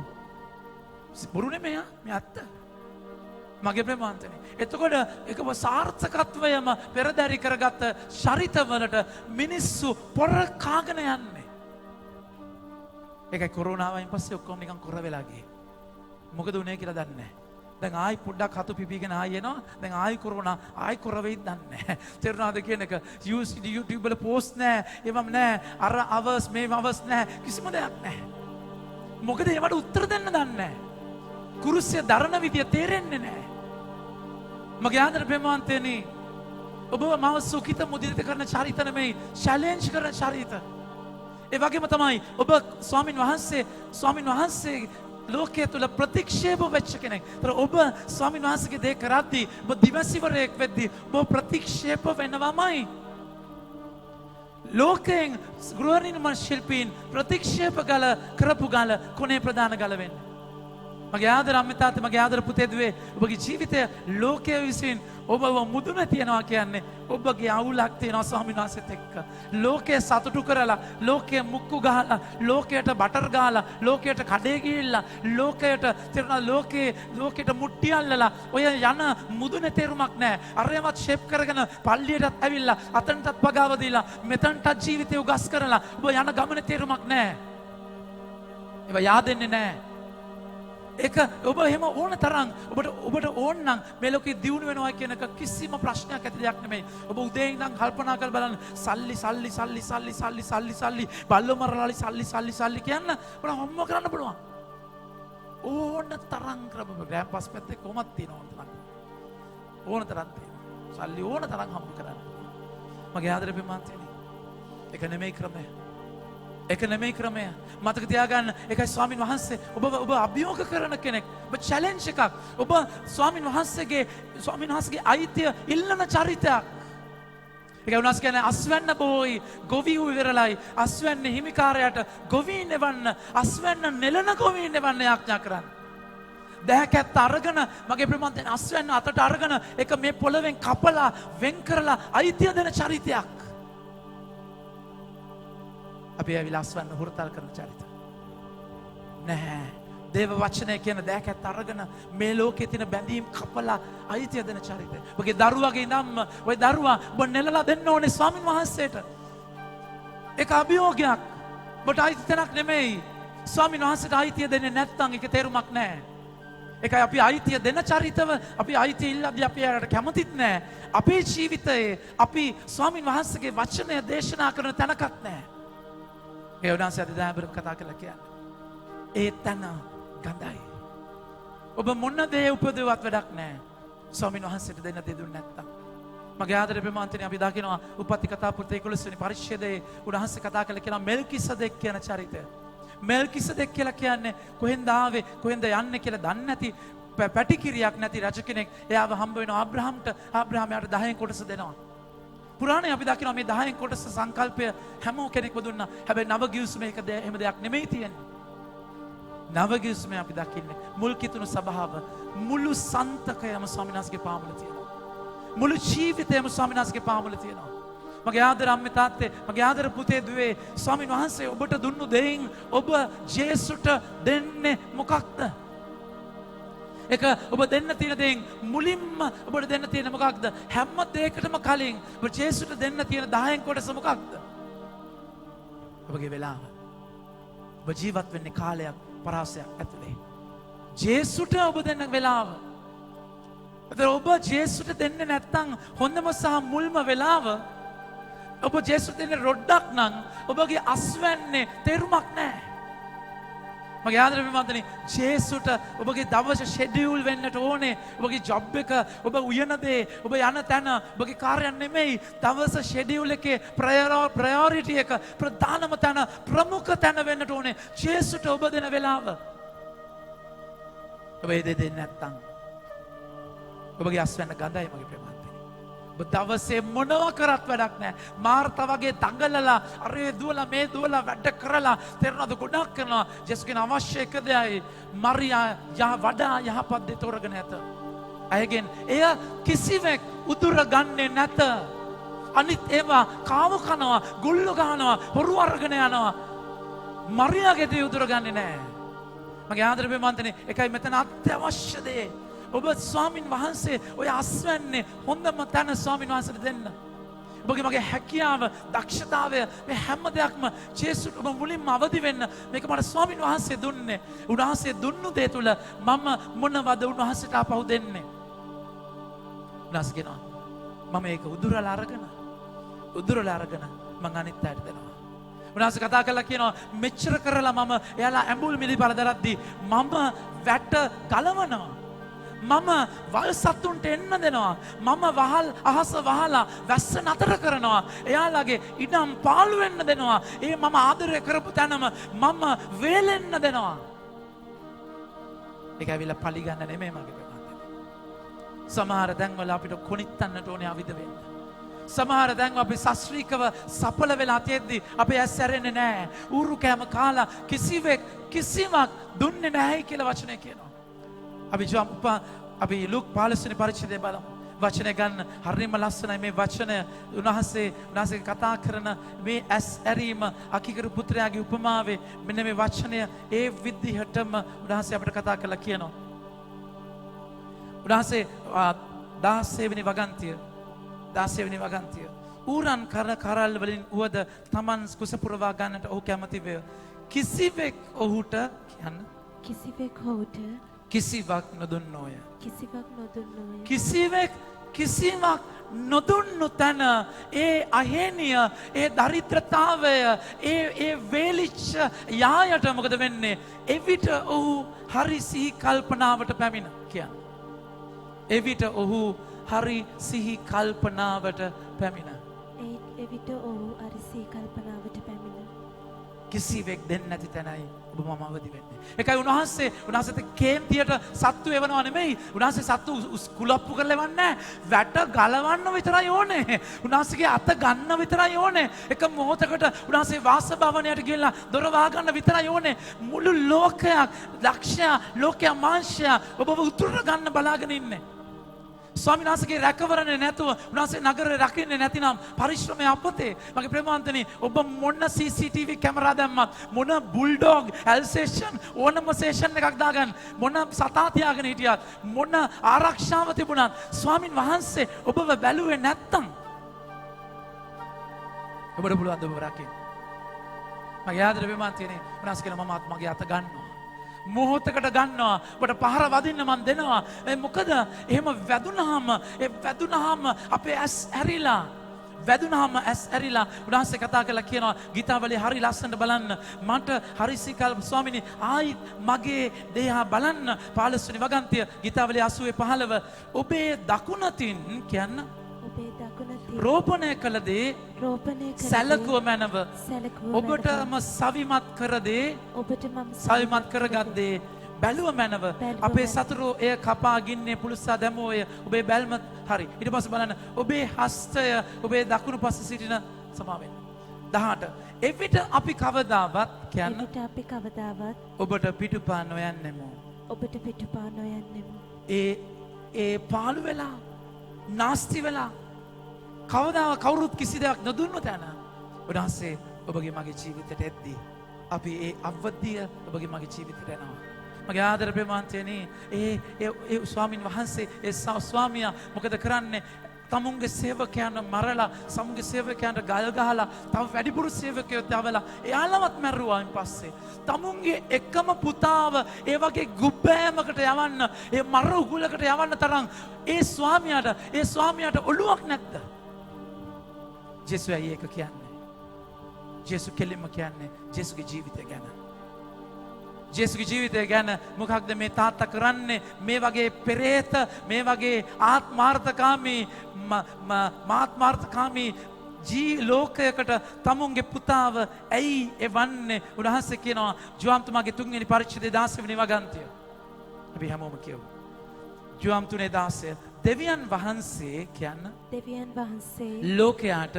බොරු නෙමෙයි මේ ඇත්ත. මගේ ප්‍රේමවන්තනි. එතකොට ඒකම සාර්ථකත්වයම පෙරදරි කරගත්ත චරිතවලට මිනිස්සු පොර කාගෙන යන්නේ. ඒකයි කොරෝනාවෙන් පස්සේ ඔක්කොම නිකන් කොර වෙලා ගියේ. මොකද උනේ කියලා දන්නේ නැහැ. දැන් ආයි පොඩ්ඩක් හතු පිපිගෙන ආයි එනවා. දැන් ආයි කොරෝනා ආයි කොර වෙයිද දන්නේ නැහැ. තේරුණාද කියන එක YouTube වල post නැහැ. ඒවම නැහැ. අර hours මේ hours නැහැ. කිසිම දෙයක් නැහැ. මොකද ඒවට උත්තර දෙන්න දන්නේ නැහැ. කුරුසිය දරන විදිය තේරෙන්නේ නැහැ. මගේ ආදර ප්‍රේමවන්තයනි ඔබ මාව සුඛිත මුදිත කරන චරිත නෙමෙයි චැලෙන්ජ් කරන චරිත. ඒ වගේම තමයි ඔබ ස්වාමින් වහන්සේ ලෝකයේ තුල ප්‍රතික්ෂේප වෙච්ච කෙනෙක්. ඒතර ඔබ ස්වාමින් වහන්සේගේ දේ කරද්දී ඔබ දිවසිවරයෙක් වෙද්දී ඔබ ප්‍රතික්ෂේප වෙනවමයි. ලෝකයෙන් ගෘහ නිර්මාණ ශිල්පීන් ප්‍රතික්ෂේප කරපු ගල කොනේ ප්‍රධාන ගල වෙන්නේ. මගේ ආදර අම්මේ තාත්තේ මගේ ආදර පුතේ දුවේ ඔබගේ ජීවිතය ලෝකයේ විසින් ඔබව මුදුන තියනවා කියන්නේ ඔබගේ අවුලක් තියෙනවා ස්වාමීන් වහන්සේත් එක්ක. ලෝකයේ සතුටු කරලා ලෝකයේ මුක්කු ගහලා ලෝකයට බටර් ගහලා ලෝකයට කඩේ ගිහිල්ලා ලෝකයට තිරන ලෝකයට මුට්ටි අල්ලලා ඔය යන මුදුනේ තේරුමක් නැහැ. අරයවත් ෂේප් කරගෙන පල්ලියටත් ඇවිල්ලා අතනටත් පගාව දීලා මෙතනටත් ජීවිතය උගස් කරලා ඔබ යන ගමනේ තේරුමක් නැහැ. ඒවා yaadෙන්නේ නැහැ. ඒක ඔබ එහෙම ඕන තරම් ඔබට ඕන නම් මේ ලෝකේ දියුණු වෙනවා කියන එක කිසිම ප්‍රශ්නයක් ඇති දෙයක් නෙමෙයි. ඔබ උදේ ඉඳන් කල්පනා කරලා බලන්න සල්ලි බල්ලෝ මරලාලි සල්ලි කියන්න ඔබට හම්බ කරන්න පුළුවන්. ඕන තරම් කරපො ග්‍රෑම්පස් පැත්තේ කොහොමද තියෙනවා ඕන තරම් තියෙනවා. සල්ලි ඕන තරම් හම්බ කරන්න. මගේ ආදරේ ප්‍රේමවන්තයනි ඒක නෙමෙයි ක්‍රමය. ඒක නෙමෙයි ක්‍රමය. මතක තියාගන්න ඒකයි ස්වාමින් වහන්සේ ඔබ අභියෝග කරන කෙනෙක්. ඔබ චැලෙන්ජ් එකක්. ඔබ ස්වාමින් වහන්සේගේ අයිතිය ඉල්ලන චරිතයක්. ඒක උනස් කියන්නේ අස්වැන්න බොයි ගොවිහු ඉවරලයි අස්වැන්න හිමිකාරයාට ගොවීන් එවන්න අස්වැන්න නෙලන ගොවීන් එවන්න යාඥා කරන්න. දැහැකැත්ත අරගෙන මගේ ප්‍රමාන්තෙන් අස්වැන්න අතට අරගෙන ඒක මේ පොළවෙන් කපලා වෙන් කරලා අයිතිය දෙන චරිතයක්. අපි ඇවිල්ලා අස්වැන්න හුරතල් කරන චරිත නැහැ. දේව වචනය කියන දැහැකැත්ත අරගෙන මේ ලෝකේ තියෙන බැඳීම් කපලා අයිතිය දෙන චරිතය. ඔබගේ දරුවගේ ඉඳන්ම ওই දරුවා ඔබ නෙලලා දෙන්න ඕනේ ස්වාමින් වහන්සේට. ඒක අභියෝගයක්. ඔබට අයිති තැනක් නෙමෙයි. ස්වාමීන් වහන්සේට අයිතිය දෙන්නේ නැත්නම් ඒක තේරුමක් නැහැ. ඒකයි අපි අයිතිය දෙන චරිතව අපි අයිතිය ඉල්ලද්දී අපි ඒකට කැමතිත් නැහැ. අපේ ජීවිතයේ අපි ස්වාමීන් වහන්සේගේ වචනය දේශනා කරන තැනකත් නැහැ. ඒ උන්වහන්සේ අද දැන් කතා කරලා කියන්නේ. ඒ තැන ගඳයි. ඔබ මොන දේ උපදවවත් වැඩක් නැහැ. ස්වාමීන් වහන්සේට දෙන්න දේ දුන්නේ නැත්තම්. මගේ ආදරේ ප්‍රමාන්තනේ අපි දකිනවා උපත්ති කතා පුතේ 11 වෙනි පරිච්ඡේදයේ උන්වහන්සේ කතා කළා කියනවා මෙල්කිසදෙක් කියන චරිතය. මෙල්කිසදෙක් කියලා කියන්නේ කොහෙන්ද ආවේ කොහෙන්ද යන්නේ කියලා දන්නේ නැති පැටිකිරියක් නැති රජ කෙනෙක්. එයාව හම්බ වෙනවා ආබ්‍රහම්ට. ආබ්‍රහම් යාට 10න් කොටස දෙනවා. පුරාණේ අපි දකිනවා මේ 10න් කොටස සංකල්පය හැමෝ කෙනෙක්ම දුන්නා. හැබැයි නව ගිවිසුම මේක එහෙම දෙයක් නෙමෙයි තියෙන්නේ. නව ගිවිසුම අපි දකින්නේ මුල් කිතුණු සභාව මුළු සන්තකයම ස්වාමීන් වහන්සේගේ පාමුල තියෙනවා. මුළු ජීවිතයම ස්වාමීන් වහන්සේගේ පාමුල තියෙනවා. මගේ ආදර අම්මේ තාත්තේ මගේ ආදර පුතේ දුවේ ස්වාමීන් වහන්සේ ඔබට දුන්නු දෙයින් ඔබ ජේසුට දෙන්නේ මොකක්ද? ඒක ඔබ දෙන්න තියෙන දෙයින් මුලින්ම ඔබට දෙන්න තියෙන මොකක්ද? හැම දෙයකටම කලින් ඔබ ජේසුට දෙන්න තියෙන 10න් කොටස මොකක්ද? ඔබගේ වෙලාව. ඔබ ජීවත් වෙන්නේ කාලයක් පරාසයක් ඇතුලේ. ජේසුට ඔබ දෙන්න වෙලාව. ඔබ ජේසුට දෙන්නේ නැත්නම් හොඳම සහ මුල්ම වෙලාව ඔබ ජේසුට දෙන්නේ රොඩ්ඩක් නම් ඔබගේ අස්වැන්නේ තේරුමක් නැහැ. මගේ ආදරේ විමන්තනේ ජේසුට ඔබගේ දවස ෂෙඩියුල් වෙන්නට ඕනේ. ඔබගේ ජොබ් එක ඔබ උයන දේ ඔබ යන තැන ඔබගේ කාර්යයක් නෙමෙයි. දවස ෂෙඩියුල් එකේ ප්‍රයොරිටි එක ප්‍රධානම තැන ප්‍රමුඛ තැන වෙන්නට ඕනේ. ජේසුට ඔබ දෙන වෙලාව. ඔබ ඒ දෙන්නේ නැත්නම් ඔබගේ අස්වැන්න ගඳයි මගේ ප්‍රේමන්තනේ. ඔබ දවසේ මොනවා කරත් වැඩක් නැහැ. මාර්තා වගේ දඟලලා අරේ දුවලා මේ දුවලා වැඩ කරලා තේරෙනවද ගොඩක් කරනවා. ජේසුස්ගේ අවශ්‍ය එක දෙයයි මරියා වඩා යහපත් දේ තෝරගෙන ඇත. අයගෙන් එය කිසිවෙක් උදුර ගන්නේ නැත. අනිත් ඒවා කාම කනවා, ගුල්ල ගන්නවා, හොරු අරගෙන යනවා. මරියාගේ දේ උදුර ගන්නේ නැහැ. මගේ ආදර ප්‍රේමන්තනේ එකයි මෙතන අත්‍යවශ්‍ය දේ. ඔබ ස්වාමින් වහන්සේ ඔය අස්වැන්නේ හොඳම තැන ස්වාමින් වහන්සේට දෙන්න. ඔබගේ මගේ හැකියාව, දක්ෂතාවය මේ හැම දෙයක්ම ජේසුට ඔබ මුලින්ම අවදි වෙන්න. මේක මට ස්වාමින් වහන්සේ දුන්නේ. උන්වහන්සේ දුන්නු දේ තුල මම මොනවද උන්වහන්සේට ආපහු දෙන්නේ? උන්වහන්සේ කියනවා මම ඒක උදුරලා අරගෙන මං අනිත් අයට දෙනවා. උන්වහන්සේ කතා කරලා කියනවා මෙච්චර කරලා මම එයාලා ඇඹුල් මිලිපල දරද්දී මම වැට ගලවනවා. මම වල් සතුන්ට එන්න දෙනවා. මම වහල් අහස වහලා වැස්ස නතර කරනවා. එයාලගේ ඉඩම් පාළු වෙන්න දෙනවා. ඒ මම ආදරය කරපු තැනම මම වේලෙන්න දෙනවා. ඒක ඇවිල්ලා පලි ගන්න නෙමෙයි මගේ ප්‍රමාණය. සමහර තැන්වල අපිට කොනිත්තන්නට ඕනේ අවිද වෙන්න. සමහර දැන් අපි සස්ත්‍රීකව සපල වෙලා තියෙද්දි අපේ ඇස් ඇරෙන්නේ නැහැ. ඌරු කෑම කාලා කිසිවක් දුන්නේ නැහැ කියලා වචනේ කියනවා. අපි ලූක් 15 වෙනි පරිච්ඡේදය බලමු. වචනය ගන්න හරිම ලස්සනයි මේ වචනය. උන්වහන්සේ කතා කරන මේ ඇස් ඇරීම අකිකරු පුත්‍රයාගේ උපමාවේ මෙන්න මේ වචනය ඒ විදිහටම උන්වහන්සේ අපිට කතා කරලා කියනවා. උන්වහන්සේ 16 වෙනි වගන්තිය ඌරන් කරල් වලින් උවද තමන් කුස පුරවා ගන්නට ඔහු කැමති වේ. කිසිවෙක් ඔහුට කිසිවක් නොදුන්නෝය. කිසිවක් නොදුන්නු තැන ඒ අහේනිය, ඒ දරිද්‍රතාවය, ඒ වේලිච්ච යායට මොකද වෙන්නේ? එවිට ඔහු හරි සිහි කල්පනාවට පැමිණ කියන්නේ. එවිට ඔහු හරි සිහි කල්පනාවට පැමිණ. කිසිවෙක් දෙන්නේ නැති තැනයි ඔබ මම අවදි වෙන්නේ. ඒකයි උන්වහන්සේට කේන්තියට සත්තු එවනවා නෙමෙයි. උන්වහන්සේ සත්තු කුලප්පු කරලා එවන්නේ නැහැ. වැට ගලවන්න විතරයි ඕනේ. උන්වහන්සේගේ අත ගන්න විතරයි ඕනේ. එක මොහොතකට උන්වහන්සේ වාස භවනයට ගිහලා දොර වහගන්න විතරයි ඕනේ. මුළු ලෝකයක්, ලක්ෂයා, ලෝකයා මාංශයා ඔබව උතුර ගන්න බලාගෙන ඉන්නේ. ස්වාමීන් වහන්සේගේ රැකවරණය නැතුව උන්වහන්සේ නගරේ රකින්නේ නැතිනම් පරිශ්‍රමය අපතේ. මගේ ප්‍රේමාන්තනි ඔබ මොන CCTV කැමරා දැම්මත් මොන බුල්ඩොග් ඇල්සේෂන් ඕනම සේෂන් එකක් දාගන්න මොන සතා තියාගෙන හිටියත් මොන ආරක්ෂාව තිබුණත් ස්වාමීන් වහන්සේ ඔබව බැලුවේ නැත්තම් ඔබට පුළුවන් ඔබව රකින්න. මගේ ආදර විමාන්තියනේ උනාස් කියලා මම මගේ අත ගන්නවා. මොහොතකට ගන්නවා. ඔබට පහර වදින්න මන් දෙනවා. මොකද එහෙම වැදුනහම අපේ ඇස් ඇරිලා වැදුනහම ඇස් ඇරිලා උන්වහන්සේ කතා කරලා කියනවා ගීතාවලිය හරි ලස්සනට බලන්න. මට හරිසිකල් ස්වාමීනි ආයි මගේ දේහා බලන්න 15 වෙනි වගන්තිය ගීතාවලිය 80:15 ඔබේ දකුණතින් කියන්න ඔබේ දකුණතින් රෝපණය කළ දේ සැලකුව මැනව ඔබටම සවිමත් කර දේ ඔබට මම සවිමත් කරගත් දේ බැලුව මැනව අපේ සතුරෝ එය කපා ගින්නේ පුලුස්සා දැමෝය ඔබේ බැල්ම හරි ඊට පස්සේ බලන්න ඔබේ හස්තය ඔබේ දකුණු පස්සේ සිටින සමාවෙන්න 18 එවිට අපි කවදාවත් කියන්න එවිට අපි කවදාවත් ඔබට පිටුපා නොයන්නෙමු ඔබට පිටුපා නොයන්නෙමු ඒ පාළු වෙලා නාස්ති වෙලා කවදාව කවුරුත් කිසි දෙයක් නොදුන්නු තැන උන්වහන්සේ ඔබගේ මගේ ජීවිතයට එද්දී අපි ඒ අවදිය ඔබගේ මගේ ජීවිතයට එනවා. මගේ ආදර ප්‍රේමාන්තයනි ඒ ස්වාමින් වහන්සේ ඒ ස්වාමියා මොකද කරන්නේ තමුන්ගේ සේවකයන්ට මරලා සමුගේ සේවකයන්ට ගල් ගහලා තව වැඩිපුර සේවකයෝ තවලා එයාලවත් මැරුවායින් පස්සේ තමුන්ගේ එකම පුතාව ඒ වගේ ගුබ්බෑමකට යවන්න ඒ මර උගුලකට යවන්න තරම් ඒ ස්වාමියාට ඔළුවක් නැද්ද? ජේසු ඇයි ඒක කියන්නේ? ජේසු කෙලින්ම කියන්නේ ජේසුගේ ජීවිතය ගැන. ජේසුගේ ජීවිතය ගැන මොකක්ද මේ තාත්තා කරන්නේ මේ වගේ පෙරේත මේ වගේ ආත්මාර්ථකාමී ලෝකයකට තමුන්ගේ පුතාව ඇයි එවන්නේ? උන්වහන්සේ කියනවා ජෝම්තුමාගේ 3 වෙනි පරිච්ඡේදයේ 16 වෙනි වගන්තිය. අපි හැමෝම කියමු. ජෝම් 3:16 දෙවියන් වහන්සේ කියන්න දෙවියන් වහන්සේ ලෝකයාට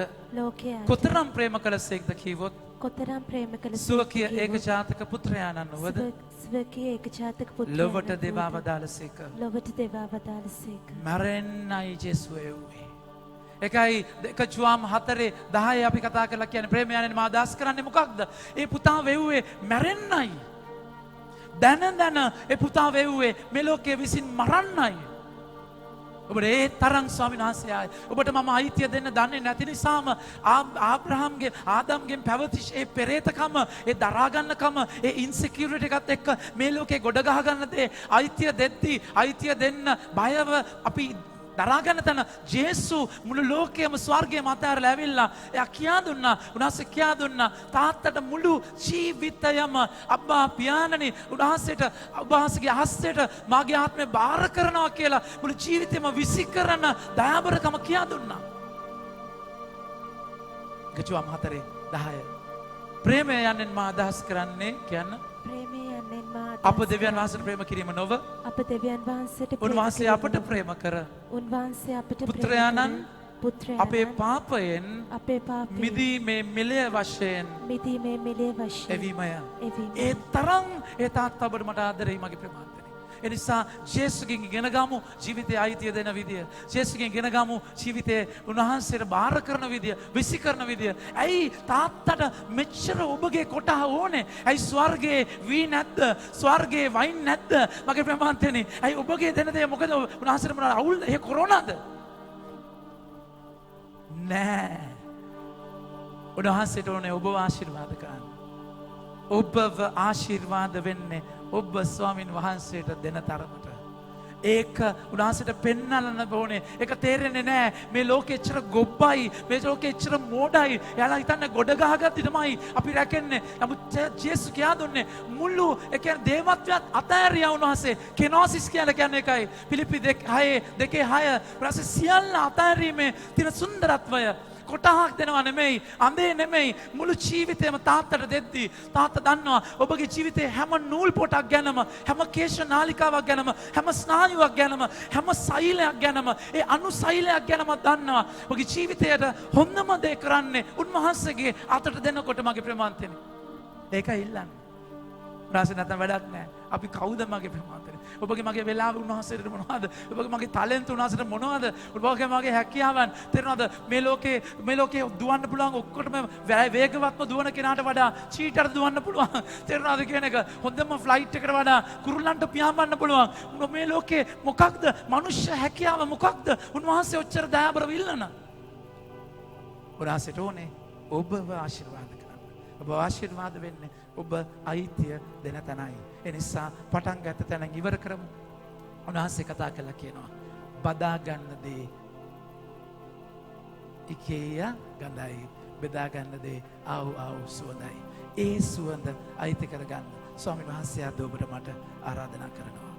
කොතරම් ප්‍රේම කළසේක්ද කිව්වොත් කොතරම් ප්‍රේම කළ ස්වකීය ඒකජාතක පුත්‍රයාණන් වද ස්වකීය ඒකජාතක පුත්‍රයාණන් ලොවට දෙවා වදාළසේක මැරෙන්නයි ජේසුව එව්වේ. එකයි එක ජුවාම් 4:10 අපි කතා කරලා කියන්නේ ප්‍රේමයන්ෙන් මා අදහස් කරන්නේ මොකක්ද? ඒ පුතා වෙව්වේ මැරෙන්නයි. දැන ඒ පුතා වෙව්වේ මේ ලෝකයේ විසින් මරන්නයි. ඔබට ඒ තරම් ස්වාමීන් වහන්සේ ආයි ඔබට මම අයිතිය දෙන්න දන්නේ නැති නිසාම ආදම්ගෙන් පැවතිච්ච ඒ පෙරේතකම ඒ දරාගන්නකම ඒ ඉන්සිකියුරිටි එකත් එක්ක මේ ලෝකේ ගොඩ ගහ ගන්න දේ අයිතිය දෙද්දී අයිතිය දෙන්න බයව අපි දරාගන්න තැන ජේසු මුළු ලෝකයේම ස්වර්ගයේම අතහැරලා ඇවිල්ලා එයා කියා දුන්නා උන්වහන්සේ කියා දුන්නා තාත්තට මුළු ජීවිතයම අබ්බා පියාණනි උන්වහන්සේගේ හස්තයට මාගේ ආත්මය බාර කරනවා කියලා මුළු ජීවිතේම විසි කරන දයාබරකම කියා දුන්නා. ගජුවම් 4:10 ප්‍රේමය යන්නෙන් මා අදහස් කරන්නේ කියන්න අප දෙවියන් වහන්සේට ප්‍රේම කිරීම නොව අප දෙවියන් වහන්සේට උන්වහන්සේ අපට ප්‍රේම කර උන්වහන්සේ අපට පුත්‍රයාණන් අපේ පාපයෙන් මිදීමේ මිලය වශයෙන් එවීමය. ඒ තරම් ඒ තාත්තා ඔබට මට ආදරෙයි මගේ ප්‍රේමාන්තනේ. එනිසා ජේසුගෙන් ඉගෙන ගමු ජීවිතයේ අයිතිය දෙන විදිය. ජේසුගෙන් ඉගෙන ගමු ජීවිතේ උන්වහන්සේට බාර කරන විදිය, විසි කරන විදිය. ඇයි තාත්තට මෙච්චර ඔබගේ කොටහ ඕනේ? ඇයි ස්වර්ගයේ වී නැද්ද? ස්වර්ගයේ වයින් නැද්ද? මගේ ප්‍රේමාන්තනේ. ඇයි ඔබගේ දෙන දේ මොකද උන්වහන්සේට මොනවාද අවුල්? ඒ කොරෝනාද? නෑ. උන්වහන්සේට ඕනේ ඔබව ආශිර්වාද කරන්න. ඔබව ආශිර්වාද වෙන්නේ ඔබ ස්වාමින් වහන්සේට දෙන තරමට. ඒක උන්වහන්සේට පෙන්වන්න ඕනේ. ඒක තේරෙන්නේ නැහැ. මේ ලෝකෙ එච්චර ගොබ්බයි, මේ ලෝකෙ එච්චර මෝඩයි. එයාලා හිතන්නේ ගොඩ ගහගත්තේ තමයි අපි රැකෙන්නේ. නමුත් ජේසුස් කියා දුන්නේ මුළු ඒ කියන්නේ දේවත්වයත් අතෑරියා උන්වහන්සේ. කෙනෝසිස් කියලා කියන්නේ ඒකයි. පිලිපි 2:6 ප්‍රාසේ සියල්ල අතෑරීමේ තියෙන සුන්දරත්වය. කොටහක් දෙනවා නෙමෙයි, අඳේ නෙමෙයි, මුළු ජීවිතේම තාත්තට දෙද්දී තාත්තා දන්නවා ඔබගේ ජීවිතේ හැම නූල් පොටක් ගැනම, හැම කේශ නාලිකාවක් ගැනම, හැම ස්නායුවක් ගැනම, හැම සෛලයක් ගැනම, ඒ අණු සෛලයක් ගැනම දන්නවා. ඔබගේ ජීවිතයට හොඳම දේ කරන්නේ උන්වහන්සේගේ අතට දෙනකොට මගේ ප්‍රේමාන්තනේ. ඒකයි ඉල්ලන්නේ. උන්වහන්සේ නැත්නම් වැඩක් නැහැ. අපි කවුද මගේ ප්‍රේමාන්තනේ? ඔබගේ මගේ වෙලාව උන්වහන්සේට මොනවද? ඔබගේ මගේ ටැලන්ට් උන්වහන්සේට මොනවද? ඔබගේ මගේ හැකියාවන් තේරෙනවද? මේ ලෝකේ දුවන්න පුළුවන් ඔක්කොටම වේගවත්ම දුවන කෙනාට වඩා චීටර් දුවන්න පුළුවන්. තේරෙනවද කියන එක? හොඳම ෆ්ලයිට් එකකට වඩා කුරුල්ලන්ට පියාඹන්න පුළුවන්. මේ ලෝකේ මොකක්ද? මනුෂ්‍ය හැකියාව මොකක්ද? උන්වහන්සේ ඔච්චර දයාබරව ඉල්ලන. උන්වහන්සේට ඕනේ ඔබව ආශිර්වාද කරන්න. ඔබ ආශිර්වාද වෙන්නේ ඔබ අයිතිය දෙන තැනයි. ඒ නිසා පටන් ගත්ත තැන ඉවර කරමු. උන්වහන්සේ කතා කළා කියනවා බදා ගන්න දේ ඉකේය ගඳයි, බෙදා ගන්න දේ ආව් සුවඳයි. ඒ සුවඳ අයිති කරගන්න ස්වාමීන් වහන්සේ අද ඔබට මට ආරාධනා කරනවා.